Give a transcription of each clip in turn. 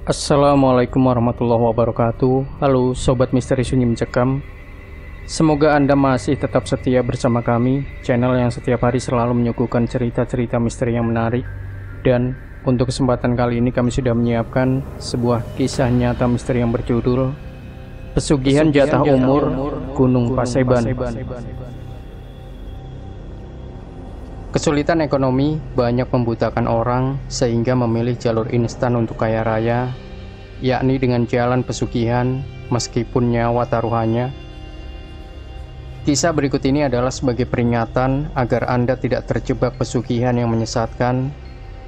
Assalamualaikum warahmatullahi wabarakatuh. Halo Sobat Misteri Sunyi Mencekam. Semoga Anda masih tetap setia bersama kami, channel yang setiap hari selalu menyuguhkan cerita-cerita misteri yang menarik. Dan untuk kesempatan kali ini kami sudah menyiapkan sebuah kisah nyata misteri yang berjudul Pesugihan Jatah Umur Gunung Paseban. Kesulitan ekonomi banyak membutakan orang sehingga memilih jalur instan untuk kaya raya, yakni dengan jalan pesugihan meskipun nyawa taruhannya. Kisah berikut ini adalah sebagai peringatan agar Anda tidak terjebak pesugihan yang menyesatkan.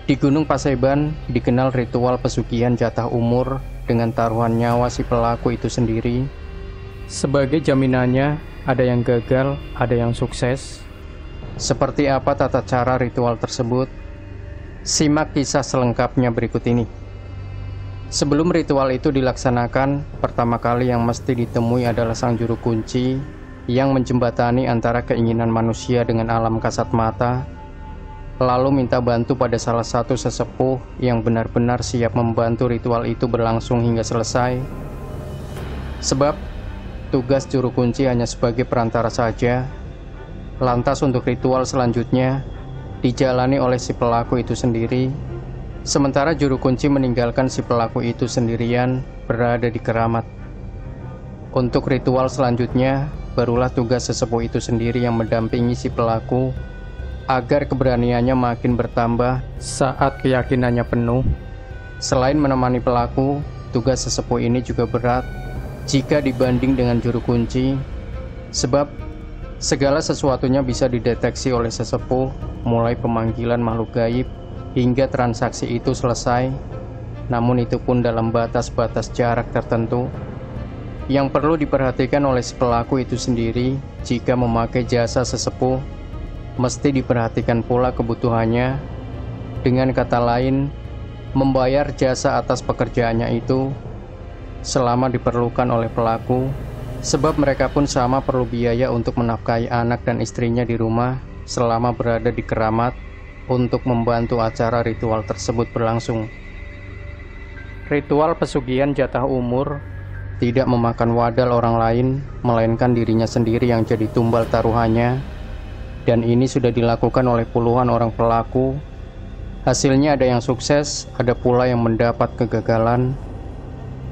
Di Gunung Paseban dikenal ritual pesugihan jatah umur dengan taruhan nyawa si pelaku itu sendiri. Sebagai jaminannya, ada yang gagal, ada yang sukses. Seperti apa tata cara ritual tersebut? Simak kisah selengkapnya berikut ini. Sebelum ritual itu dilaksanakan, pertama kali yang mesti ditemui adalah sang juru kunci yang menjembatani antara keinginan manusia dengan alam kasat mata, lalu minta bantu pada salah satu sesepuh yang benar-benar siap membantu ritual itu berlangsung hingga selesai. Sebab tugas juru kunci hanya sebagai perantara saja. Lantas untuk ritual selanjutnya dijalani oleh si pelaku itu sendiri, sementara juru kunci meninggalkan si pelaku itu sendirian berada di keramat. Untuk ritual selanjutnya, barulah tugas sesepuh itu sendiri yang mendampingi si pelaku agar keberaniannya makin bertambah saat keyakinannya penuh. Selain menemani pelaku, tugas sesepuh ini juga berat jika dibanding dengan juru kunci, sebab segala sesuatunya bisa dideteksi oleh sesepuh, mulai pemanggilan makhluk gaib hingga transaksi itu selesai. Namun itu pun dalam batas-batas jarak tertentu. Yang perlu diperhatikan oleh si pelaku itu sendiri jika memakai jasa sesepuh, mesti diperhatikan pula kebutuhannya. Dengan kata lain, membayar jasa atas pekerjaannya itu selama diperlukan oleh pelaku. Sebab mereka pun sama perlu biaya untuk menafkahi anak dan istrinya di rumah selama berada di keramat untuk membantu acara ritual tersebut berlangsung. Ritual pesugihan jatah umur tidak memakan wadal orang lain, melainkan dirinya sendiri yang jadi tumbal taruhannya. Dan ini sudah dilakukan oleh puluhan orang pelaku. Hasilnya ada yang sukses, ada pula yang mendapat kegagalan.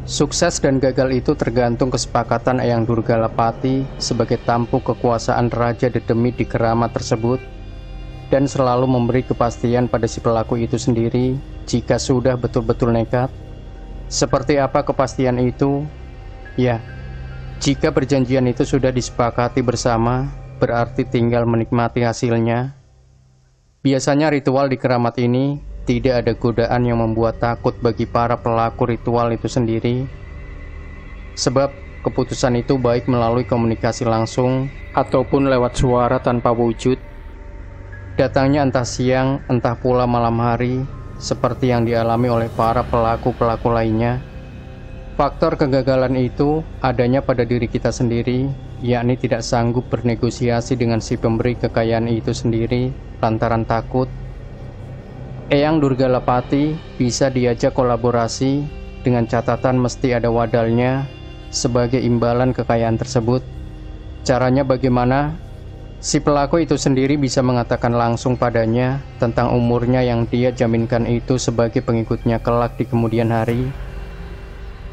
Sukses dan gagal itu tergantung kesepakatan Eyang Durgalapati sebagai tampuk kekuasaan Raja Dedemit di keramat tersebut, dan selalu memberi kepastian pada si pelaku itu sendiri jika sudah betul-betul nekat. Seperti apa kepastian itu? Ya, jika perjanjian itu sudah disepakati bersama, berarti tinggal menikmati hasilnya. Biasanya ritual di keramat ini tidak ada godaan yang membuat takut bagi para pelaku ritual itu sendiri. Sebab keputusan itu baik melalui komunikasi langsung ataupun lewat suara tanpa wujud. Datangnya entah siang, entah pula malam hari, seperti yang dialami oleh para pelaku-pelaku lainnya. Faktor kegagalan itu adanya pada diri kita sendiri, yakni tidak sanggup bernegosiasi dengan si pemberi kekayaan itu sendiri lantaran takut. Eyang Durgalapati bisa diajak kolaborasi dengan catatan mesti ada wadalnya sebagai imbalan kekayaan tersebut. Caranya bagaimana? Si pelaku itu sendiri bisa mengatakan langsung padanya tentang umurnya yang dia jaminkan itu sebagai pengikutnya kelak di kemudian hari.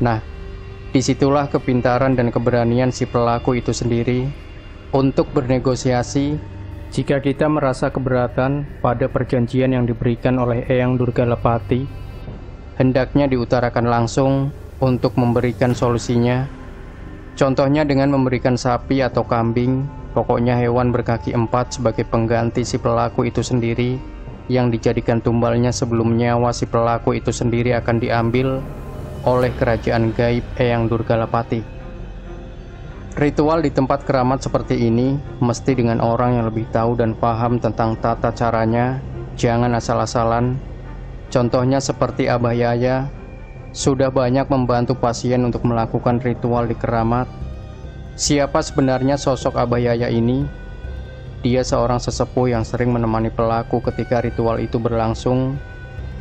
Nah, disitulah kepintaran dan keberanian si pelaku itu sendiri untuk bernegosiasi. Jika kita merasa keberatan pada perjanjian yang diberikan oleh Eyang Durgalapati, hendaknya diutarakan langsung untuk memberikan solusinya. Contohnya dengan memberikan sapi atau kambing, pokoknya hewan berkaki 4 sebagai pengganti si pelaku itu sendiri, yang dijadikan tumbalnya sebelum nyawa si pelaku itu sendiri akan diambil oleh kerajaan gaib Eyang Durgalapati. Ritual di tempat keramat seperti ini mesti dengan orang yang lebih tahu dan paham tentang tata caranya, jangan asal-asalan. Contohnya seperti Abah Yaya, sudah banyak membantu pasien untuk melakukan ritual di keramat. Siapa sebenarnya sosok Abah Yaya ini? Dia seorang sesepuh yang sering menemani pelaku ketika ritual itu berlangsung.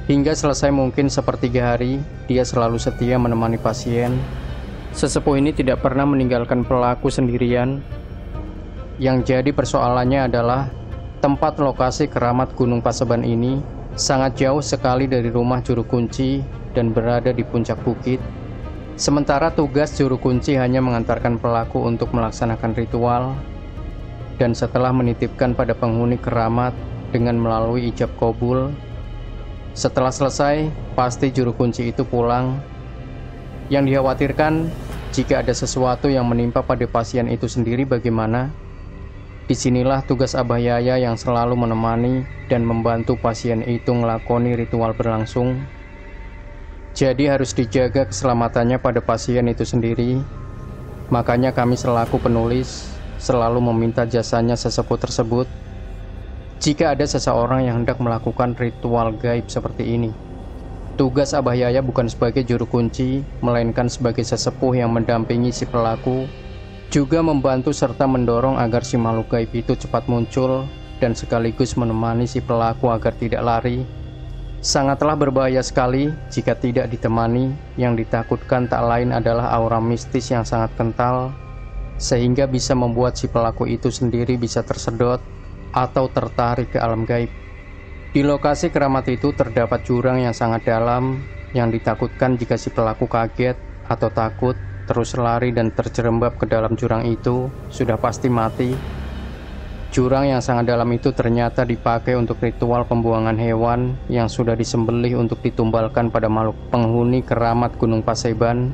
Hingga selesai mungkin sepertiga hari, dia selalu setia menemani pasien. Sesepuh ini tidak pernah meninggalkan pelaku sendirian. Yang jadi persoalannya adalah tempat lokasi keramat Gunung Paseban ini sangat jauh sekali dari rumah juru kunci dan berada di puncak bukit. Sementara tugas juru kunci hanya mengantarkan pelaku untuk melaksanakan ritual, dan setelah menitipkan pada penghuni keramat dengan melalui ijab kabul. Setelah selesai, pasti juru kunci itu pulang. Yang dikhawatirkan, jika ada sesuatu yang menimpa pada pasien itu sendiri bagaimana? Disinilah tugas Abah Yaya yang selalu menemani dan membantu pasien itu ngelakoni ritual berlangsung. Jadi harus dijaga keselamatannya pada pasien itu sendiri. Makanya kami selaku penulis selalu meminta jasanya sesepuh tersebut jika ada seseorang yang hendak melakukan ritual gaib seperti ini. Tugas Abah Yaya bukan sebagai juru kunci, melainkan sebagai sesepuh yang mendampingi si pelaku, juga membantu serta mendorong agar si makhluk gaib itu cepat muncul dan sekaligus menemani si pelaku agar tidak lari. Sangatlah berbahaya sekali jika tidak ditemani. Yang ditakutkan tak lain adalah aura mistis yang sangat kental, sehingga bisa membuat si pelaku itu sendiri bisa tersedot atau tertarik ke alam gaib. Di lokasi keramat itu terdapat jurang yang sangat dalam, yang ditakutkan jika si pelaku kaget atau takut terus lari dan terjerembab ke dalam jurang itu, sudah pasti mati. Jurang yang sangat dalam itu ternyata dipakai untuk ritual pembuangan hewan yang sudah disembelih untuk ditumbalkan pada makhluk penghuni keramat Gunung Paseban,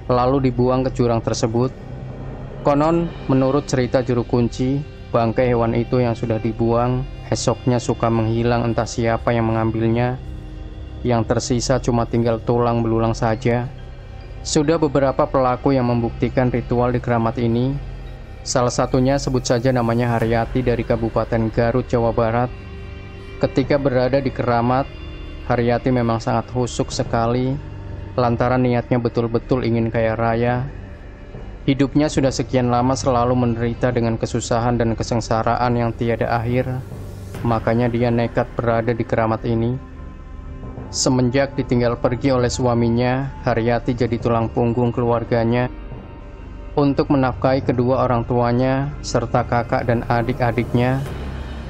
lalu dibuang ke jurang tersebut. Konon, menurut cerita juru kunci, bangkai hewan itu yang sudah dibuang esoknya suka menghilang, entah siapa yang mengambilnya. Yang tersisa cuma tinggal tulang belulang saja. Sudah beberapa pelaku yang membuktikan ritual di keramat ini. Salah satunya sebut saja namanya Haryati dari Kabupaten Garut, Jawa Barat. Ketika berada di keramat, Haryati memang sangat khusyuk sekali lantaran niatnya betul-betul ingin kaya raya. Hidupnya sudah sekian lama selalu menderita dengan kesusahan dan kesengsaraan yang tiada akhir. Makanya dia nekat berada di keramat ini. Semenjak ditinggal pergi oleh suaminya, Haryati jadi tulang punggung keluarganya untuk menafkahi kedua orang tuanya serta kakak dan adik-adiknya.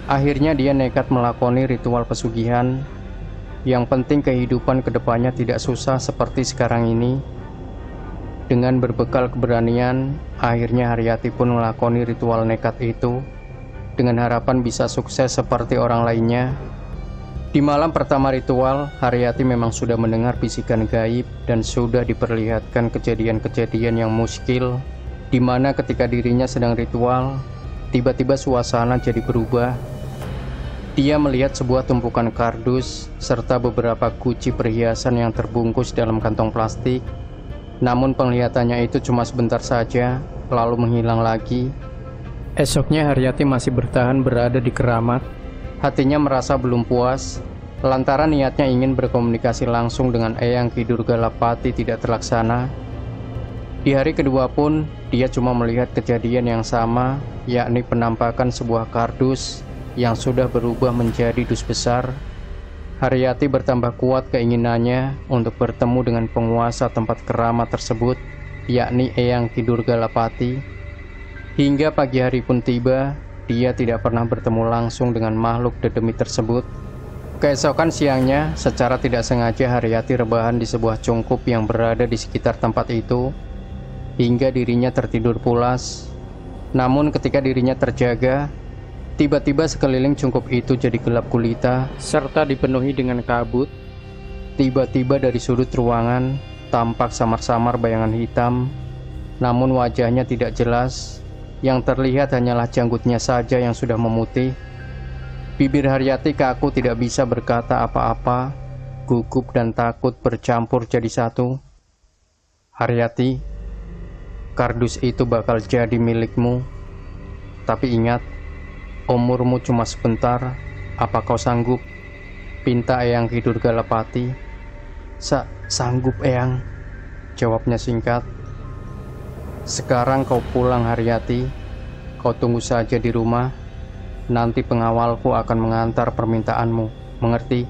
Akhirnya dia nekat melakoni ritual pesugihan. Yang penting kehidupan kedepannya tidak susah seperti sekarang ini. Dengan berbekal keberanian, akhirnya Haryati pun melakoni ritual nekat itu dengan harapan bisa sukses seperti orang lainnya. Di malam pertama ritual, Haryati memang sudah mendengar bisikan gaib dan sudah diperlihatkan kejadian-kejadian yang muskil, di mana ketika dirinya sedang ritual, tiba-tiba suasana jadi berubah. Dia melihat sebuah tumpukan kardus serta beberapa guci perhiasan yang terbungkus dalam kantong plastik. Namun penglihatannya itu cuma sebentar saja, lalu menghilang lagi. Esoknya Haryati masih bertahan berada di keramat. Hatinya merasa belum puas, lantaran niatnya ingin berkomunikasi langsung dengan Eyang Ki Durga Lapati tidak terlaksana. Di hari kedua pun, dia cuma melihat kejadian yang sama, yakni penampakan sebuah kardus yang sudah berubah menjadi dus besar. Haryati bertambah kuat keinginannya untuk bertemu dengan penguasa tempat keramat tersebut, yakni Eyang Ki Durga Lapati. Hingga pagi hari pun tiba, dia tidak pernah bertemu langsung dengan makhluk dedemi tersebut. Keesokan siangnya, secara tidak sengaja Haryati rebahan di sebuah cungkup yang berada di sekitar tempat itu, hingga dirinya tertidur pulas. Namun ketika dirinya terjaga, tiba-tiba sekeliling cungkup itu jadi gelap gulita serta dipenuhi dengan kabut. Tiba-tiba dari sudut ruangan tampak samar-samar bayangan hitam, namun wajahnya tidak jelas. Yang terlihat hanyalah janggutnya saja yang sudah memutih. Bibir Haryati kaku tidak bisa berkata apa-apa. Gugup dan takut bercampur jadi satu. Haryati, kardus itu bakal jadi milikmu. Tapi ingat, umurmu cuma sebentar. Apa kau sanggup? Pinta Eyang Ki Durga Lapati. Sanggup, Eyang, jawabnya singkat. Sekarang kau pulang, Haryati. Kau tunggu saja di rumah. Nanti pengawalku akan mengantar permintaanmu. Mengerti?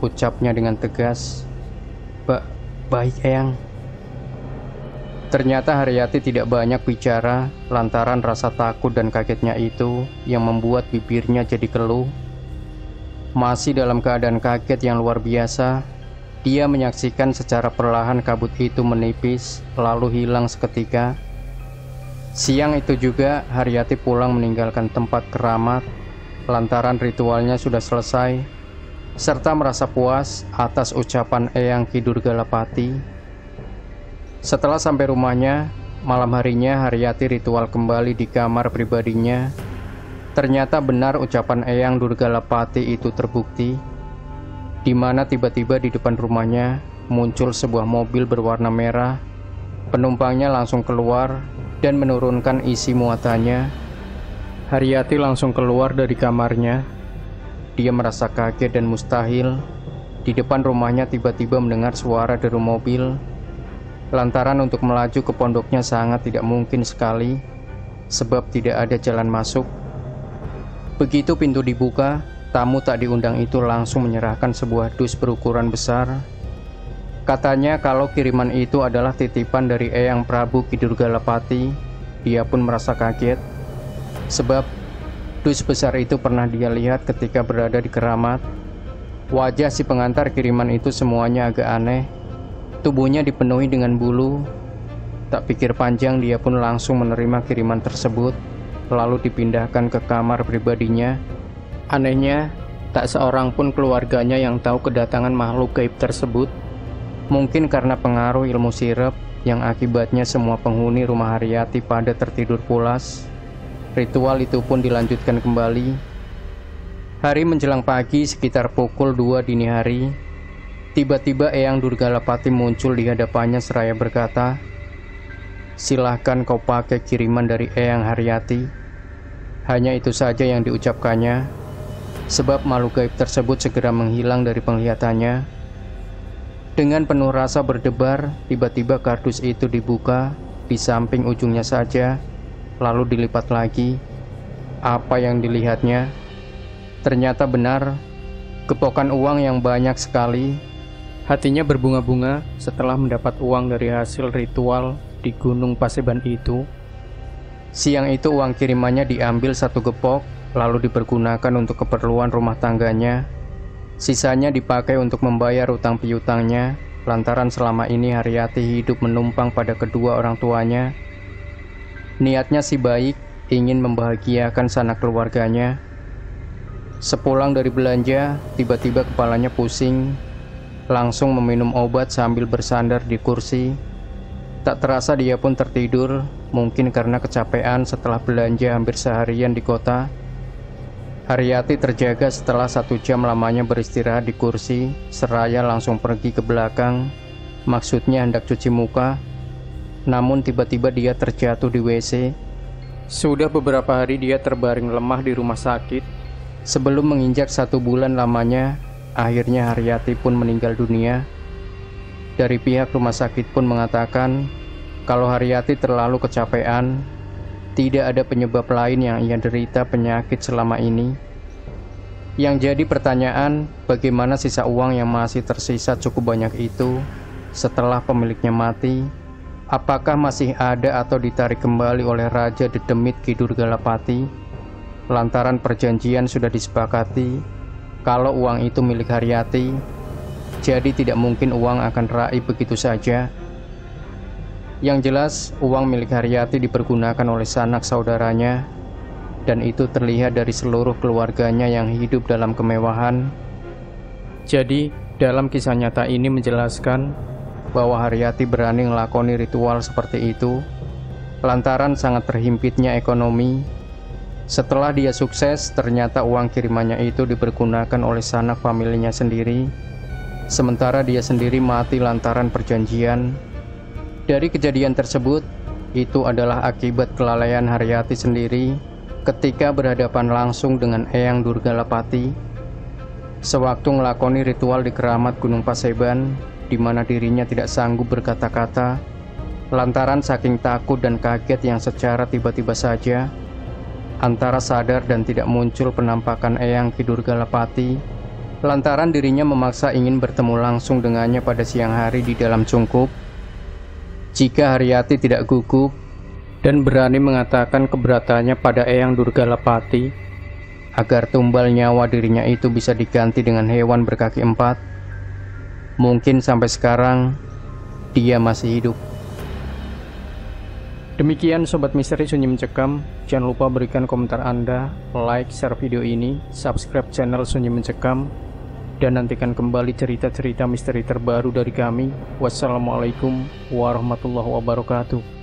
ucapnya dengan tegas. Baik Eyang." Ternyata Haryati tidak banyak bicara lantaran rasa takut dan kagetnya itu yang membuat bibirnya jadi keluh. Masih dalam keadaan kaget yang luar biasa, dia menyaksikan secara perlahan kabut itu menipis lalu hilang seketika. Siang itu juga Haryati pulang meninggalkan tempat keramat lantaran ritualnya sudah selesai, serta merasa puas atas ucapan Eyang Ki Durgalapati. Setelah sampai rumahnya, malam harinya Haryati ritual kembali di kamar pribadinya. Ternyata benar ucapan Eyang Durgalapati itu terbukti, di mana tiba-tiba di depan rumahnya muncul sebuah mobil berwarna merah. Penumpangnya langsung keluar dan menurunkan isi muatannya. Haryati langsung keluar dari kamarnya. Dia merasa kaget dan mustahil. Di depan rumahnya tiba-tiba mendengar suara deru mobil. Lantaran untuk melaju ke pondoknya sangat tidak mungkin sekali, sebab tidak ada jalan masuk. Begitu pintu dibuka, tamu tak diundang itu langsung menyerahkan sebuah dus berukuran besar. Katanya kalau kiriman itu adalah titipan dari Eyang Prabu Ki Durgalapati. Dia pun merasa kaget, sebab dus besar itu pernah dia lihat ketika berada di keramat. Wajah si pengantar kiriman itu semuanya agak aneh. Tubuhnya dipenuhi dengan bulu. Tak pikir panjang, dia pun langsung menerima kiriman tersebut, lalu dipindahkan ke kamar pribadinya. Anehnya, tak seorang pun keluarganya yang tahu kedatangan makhluk gaib tersebut. Mungkin karena pengaruh ilmu sirep, yang akibatnya semua penghuni rumah Haryati pada tertidur pulas. Ritual itu pun dilanjutkan kembali. Hari menjelang pagi sekitar pukul 2 dini hari, tiba-tiba Eyang Durgalapati muncul di hadapannya seraya berkata, "Silahkan kau pakai kiriman dari Eyang Haryati." Hanya itu saja yang diucapkannya, sebab makhluk gaib tersebut segera menghilang dari penglihatannya. Dengan penuh rasa berdebar, tiba-tiba kardus itu dibuka di samping ujungnya saja, lalu dilipat lagi. Apa yang dilihatnya? Ternyata benar, gepokan uang yang banyak sekali. Hatinya berbunga-bunga setelah mendapat uang dari hasil ritual di Gunung Paseban itu. Siang itu uang kirimannya diambil 1 gepok, lalu dipergunakan untuk keperluan rumah tangganya. Sisanya dipakai untuk membayar utang piutangnya, lantaran selama ini Haryati hidup menumpang pada kedua orang tuanya. Niatnya si baik, ingin membahagiakan sanak keluarganya. Sepulang dari belanja, tiba-tiba kepalanya pusing. Langsung meminum obat sambil bersandar di kursi. Tak terasa dia pun tertidur, mungkin karena kecapean setelah belanja hampir seharian di kota. Haryati terjaga setelah 1 jam lamanya beristirahat di kursi, seraya langsung pergi ke belakang. Maksudnya hendak cuci muka. Namun tiba-tiba dia terjatuh di WC. Sudah beberapa hari dia terbaring lemah di rumah sakit. Sebelum menginjak 1 bulan lamanya, akhirnya Haryati pun meninggal dunia. Dari pihak rumah sakit pun mengatakan kalau Haryati terlalu kecapean. Tidak ada penyebab lain yang ia derita penyakit selama ini. Yang jadi pertanyaan, bagaimana sisa uang yang masih tersisa cukup banyak itu setelah pemiliknya mati? Apakah masih ada atau ditarik kembali oleh Raja Dedemit Ki Durgalapati? Lantaran perjanjian sudah disepakati kalau uang itu milik Haryati, jadi tidak mungkin uang akan raib begitu saja. Yang jelas, uang milik Haryati dipergunakan oleh sanak saudaranya, dan itu terlihat dari seluruh keluarganya yang hidup dalam kemewahan. Jadi, dalam kisah nyata ini menjelaskan bahwa Haryati berani ngelakoni ritual seperti itu, lantaran sangat terhimpitnya ekonomi. Setelah dia sukses, ternyata uang kirimannya itu dipergunakan oleh sanak familinya sendiri, sementara dia sendiri mati lantaran perjanjian. Dari kejadian tersebut, itu adalah akibat kelalaian Haryati sendiri ketika berhadapan langsung dengan Eyang Durgalapati. Sewaktu ngelakoni ritual di keramat Gunung Paseban, di mana dirinya tidak sanggup berkata-kata, lantaran saking takut dan kaget yang secara tiba-tiba saja, antara sadar dan tidak muncul penampakan Eyang Ki Durgalapati. lantaran dirinya memaksa ingin bertemu langsung dengannya pada siang hari di dalam cungkup. Jika Haryati tidak gugup dan berani mengatakan keberatannya pada Eyang Durgalapati agar tumbal nyawa dirinya itu bisa diganti dengan hewan berkaki 4, mungkin sampai sekarang dia masih hidup. Demikian Sobat Misteri Sunyi Mencekam. Jangan lupa berikan komentar Anda, like, share video ini, subscribe channel Sunyi Mencekam, dan nantikan kembali cerita-cerita misteri terbaru dari kami. Wassalamualaikum warahmatullahi wabarakatuh.